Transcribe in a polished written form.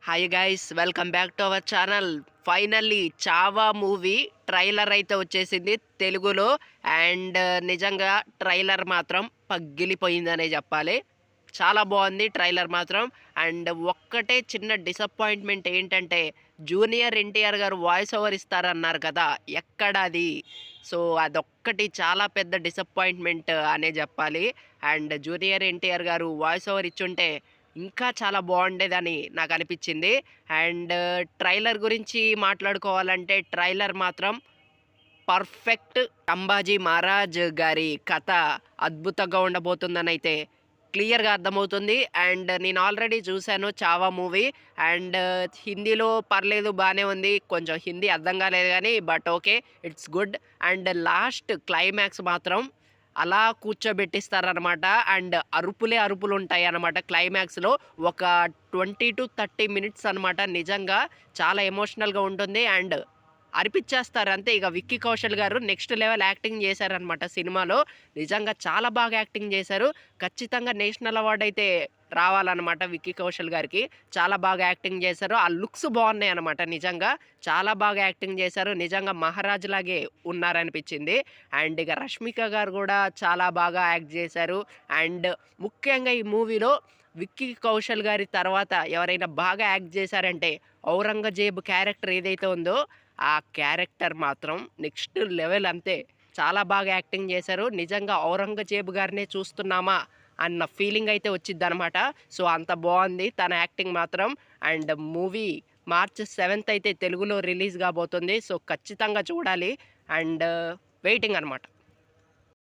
Hi guys, welcome back to our channel. Finally Chhaava movie trailer అయితే వచ్చేసింది తెలుగులో. And నిజంగా ట్రైలర్ మాత్రం పగిలిపోయిందనే చెప్పాలి. చాలా బాగుంది ట్రైలర్ మాత్రం. అండ్ ఒక్కటే చిన్న డిసప్పాయింట్మెంట్ ఏంటంటే జూనియర్ ఎన్టీఆర్ గారు వాయిస్ ఓవర్ ఇస్తారన్నారు కదా, ఎక్కడ అది? సో అదొక్కటి చాలా పెద్ద డిసప్పాయింట్మెంట్ అనే చెప్పాలి. అండ్ జూనియర్ ఎన్టీఆర్ గారు వాయిస్ ఓవర్ ఇచ్చుంటే ఇంకా చాలా బాగుండేదని నాకు అనిపించింది. అండ్ ట్రైలర్ గురించి మాట్లాడుకోవాలంటే ట్రైలర్ మాత్రం పర్ఫెక్ట్. అంబాజీ మహారాజ్ గారి కథ అద్భుతంగా ఉండబోతుందని అయితే క్లియర్గా అర్థమవుతుంది. అండ్ నేను ఆల్రెడీ చూశాను చావా మూవీ. అండ్ హిందీలో పర్లేదు, బాగానే ఉంది. కొంచెం హిందీ అర్థం కాలేదు కానీ but okay, it's good. And last climax మాత్రం అలా కూర్చోబెట్టిస్తారనమాట. అండ్ అరుపులే అరుపులు ఉంటాయి అనమాట క్లైమాక్స్లో. ఒక 20 to 30 మినిట్స్ అనమాట. నిజంగా చాలా ఎమోషనల్గా ఉంటుంది. అండ్ అరిపించేస్తారు అంతే. ఇక విక్కీ కౌశల్ గారు నెక్స్ట్ లెవెల్ యాక్టింగ్ చేశారనమాట సినిమాలో. నిజంగా చాలా బాగా యాక్టింగ్ చేశారు. ఖచ్చితంగా నేషనల్ అవార్డు అయితే రావాలన్నమాట విక్కీ కౌశల్ గారికి. చాలా బాగా యాక్టింగ్ చేశారు. ఆ లుక్స్ బాగున్నాయి అనమాట. నిజంగా చాలా బాగా యాక్టింగ్ చేశారు. నిజంగా మహారాజ్ లాగే ఉన్నారనిపించింది. అండ్ ఇక రష్మిక గారు కూడా చాలా బాగా యాక్ట్ చేశారు. అండ్ ముఖ్యంగా ఈ మూవీలో విక్కీ కౌశల్ గారి తర్వాత ఎవరైనా బాగా యాక్ట్ చేశారంటే ఔరంగజేబు క్యారెక్టర్ ఏదైతే ఉందో ఆ క్యారెక్టర్ మాత్రం నెక్స్ట్ లెవెల్ అంతే. చాలా బాగా యాక్టింగ్ చేశారు. నిజంగా ఔరంగజేబు గారినే చూస్తున్నామా అన్న ఫీలింగ్ అయితే వచ్చింది అనమాట. సో అంత బాగుంది తన యాక్టింగ్ మాత్రం. అండ్ మూవీ March 7th అయితే తెలుగులో రిలీజ్ కాబోతుంది. సో ఖచ్చితంగా చూడాలి. అండ్ వెయిటింగ్ అనమాట.